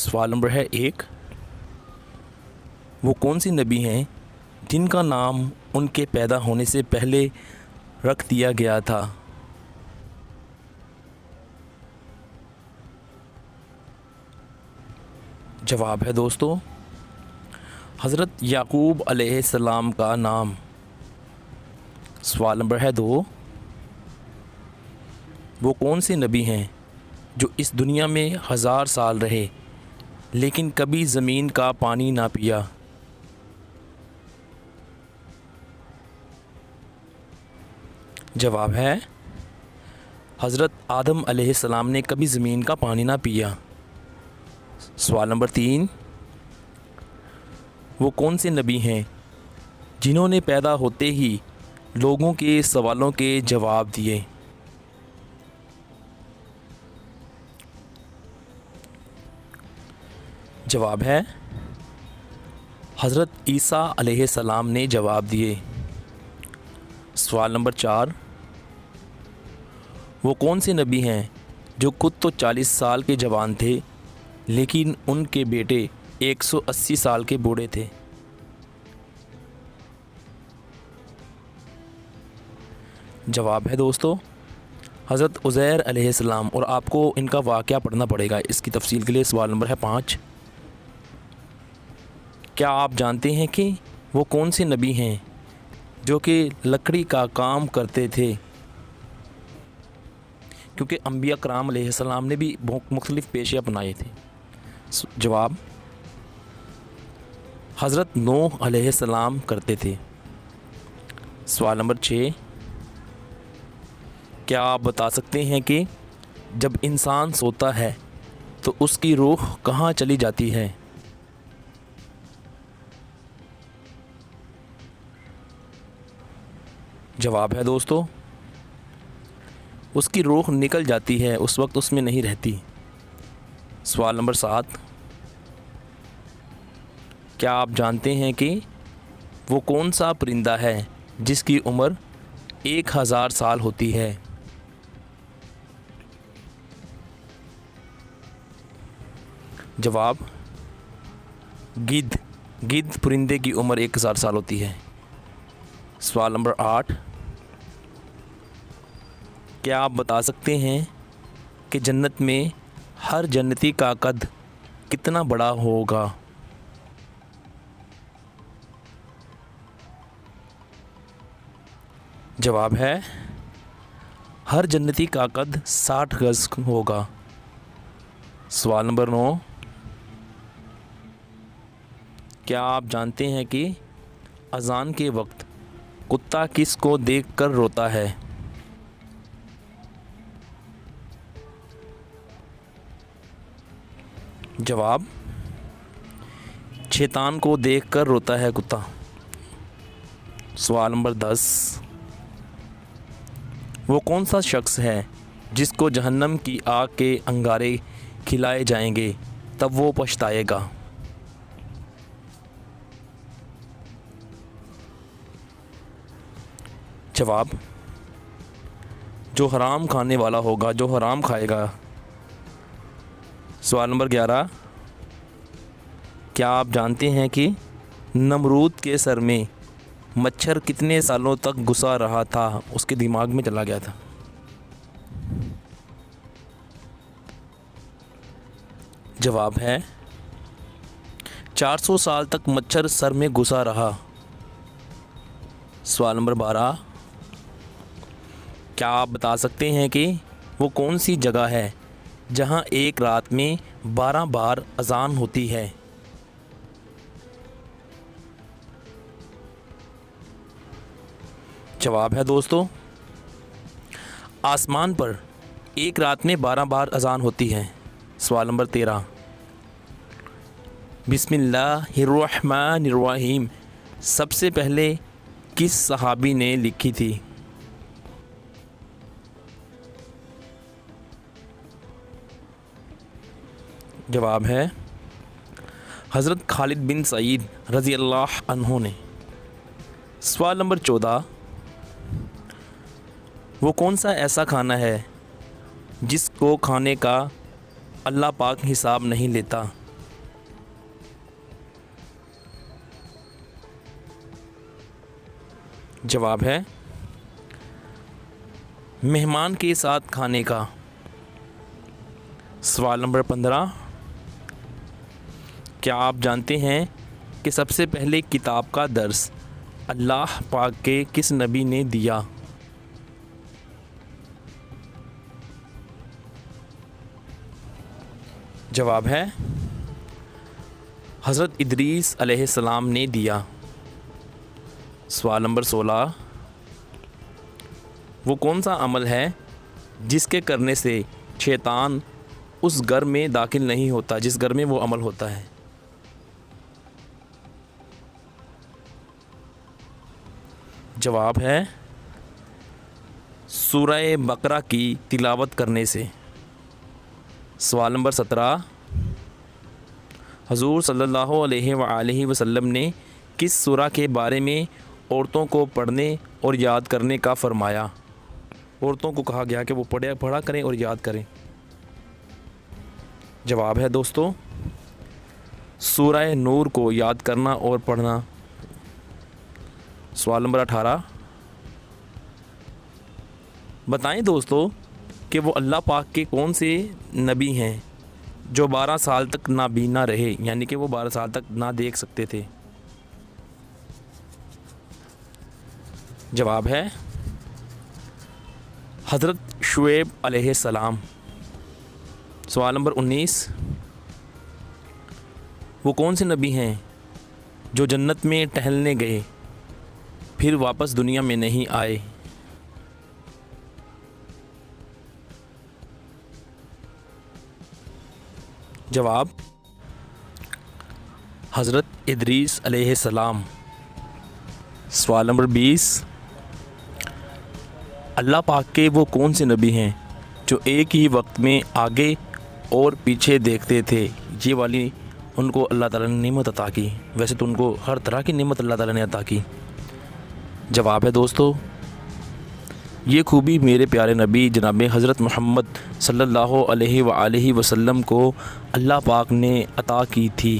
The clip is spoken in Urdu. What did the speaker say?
سوال نمبر ہے 1، وہ کون سی نبی ہیں جن کا نام ان کے پیدا ہونے سے پہلے رکھ دیا گیا تھا؟ جواب ہے دوستو حضرت یعقوب علیہ السلام کا نام۔ سوال نمبر ہے 2، وہ کون سے نبی ہیں جو اس دنیا میں 1000 سال رہے لیکن کبھی زمین کا پانی نہ پیا؟ جواب ہے حضرت آدم علیہ السلام نے کبھی زمین کا پانی نہ پیا۔ سوال نمبر 3، وہ کون سے نبی ہیں جنہوں نے پیدا ہوتے ہی لوگوں کے سوالوں کے جواب دیے؟ جواب ہے حضرت عیسیٰ علیہ السلام نے جواب دیے۔ سوال نمبر 4، وہ کون سے نبی ہیں جو خود تو 40 سال کے جوان تھے لیکن ان کے بیٹے 180 سال کے بوڑھے تھے؟ جواب ہے دوستو حضرت عزیر علیہ السلام، اور آپ کو ان کا واقعہ پڑھنا پڑے گا اس کی تفصیل کے لیے۔ سوال نمبر ہے 5، کیا آپ جانتے ہیں کہ وہ کون سے نبی ہیں جو کہ لکڑی کا کام کرتے تھے؟ کیونکہ انبیاء کرام علیہ السلام نے بھی مختلف پیشے اپنائے تھے۔ جواب حضرت نوح علیہ السلام کرتے تھے۔ سوال نمبر 6، کیا آپ بتا سکتے ہیں کہ جب انسان سوتا ہے تو اس کی روح کہاں چلی جاتی ہے؟ جواب ہے دوستو اس کی روح نکل جاتی ہے، اس وقت اس میں نہیں رہتی۔ سوال نمبر 7، کیا آپ جانتے ہیں کہ وہ کون سا پرندہ ہے جس کی عمر 1000 سال ہوتی ہے؟ جواب گدھ پرندے کی عمر 1000 سال ہوتی ہے۔ سوال نمبر 8، کیا آپ بتا سکتے ہیں کہ جنت میں ہر جنتی کا قد کتنا بڑا ہوگا؟ جواب ہے ہر جنتی کا قد 60 گز ہوگا۔ سوال نمبر 9، کیا آپ جانتے ہیں کہ اذان کے وقت کتا کس کو دیکھ کر روتا ہے؟ جواب شیطان کو دیکھ کر روتا ہے کتا۔ سوال نمبر 10، وہ کون سا شخص ہے جس کو جہنم کی آگ کے انگارے کھلائے جائیں گے تب وہ پچھتائے گا؟ جواب جو حرام کھانے والا ہوگا، جو حرام کھائے گا۔ سوال نمبر 11، کیا آپ جانتے ہیں کہ نمرود کے سر میں مچھر کتنے سالوں تک گھسا رہا تھا، اس کے دماغ میں چلا گیا تھا؟ جواب ہے 400 سال تک مچھر سر میں گھسا رہا۔ سوال نمبر 12، کیا آپ بتا سکتے ہیں کہ وہ کون سی جگہ ہے جہاں ایک رات میں 12 بار اذان ہوتی ہے؟ جواب ہے دوستو آسمان پر ایک رات میں 12 بار اذان ہوتی ہے۔ سوال نمبر 13، بسم اللہ الرحمن الرحیم سب سے پہلے کس صحابی نے لکھی تھی؟ جواب ہے حضرت خالد بن سعید رضی اللہ عنہ نے۔ سوال نمبر 14، وہ کون سا ایسا کھانا ہے جس کو کھانے کا اللہ پاک حساب نہیں لیتا؟ جواب ہے مہمان کے ساتھ کھانے کا۔ سوال نمبر 15، کیا آپ جانتے ہیں کہ سب سے پہلے کتاب کا درس اللہ پاک کے کس نبی نے دیا؟ جواب ہے حضرت ادریس علیہ السلام نے دیا۔ سوال نمبر 16، وہ کون سا عمل ہے جس کے کرنے سے شیطان اس گھر میں داخل نہیں ہوتا جس گھر میں وہ عمل ہوتا ہے؟ جواب ہے سورہ بقرہ کی تلاوت کرنے سے۔ سوال نمبر 17، حضور صلی اللہ علیہ وآلہ وسلم نے کس سورہ کے بارے میں عورتوں کو پڑھنے اور یاد کرنے کا فرمایا؟ عورتوں کو کہا گیا کہ وہ پڑھا کریں اور یاد کریں۔ جواب ہے دوستو سورہ نور کو یاد کرنا اور پڑھنا۔ سوال نمبر 18، بتائیں دوستو کہ وہ اللہ پاک کے کون سے نبی ہیں جو 12 سال تک نابینا رہے، یعنی کہ وہ 12 سال تک نہ دیکھ سکتے تھے؟ جواب ہے حضرت شعیب علیہ السلام۔ سوال نمبر 19، وہ کون سے نبی ہیں جو جنت میں ٹہلنے گئے پھر واپس دنیا میں نہیں آئے؟ جواب حضرت ادریس علیہ السلام۔ سوال نمبر 20، اللہ پاک کے وہ کون سے نبی ہیں جو ایک ہی وقت میں آگے اور پیچھے دیکھتے تھے؟ یہ والی ان کو اللہ تعالیٰ نے نعمت عطا کی، ویسے تو ان کو ہر طرح کی نعمت اللہ تعالیٰ نے عطا کی۔ جواب ہے دوستو یہ خوبی میرے پیارے نبی جناب حضرت محمد صلی اللہ علیہ وآلہ وسلم کو اللہ پاک نے عطا کی تھی۔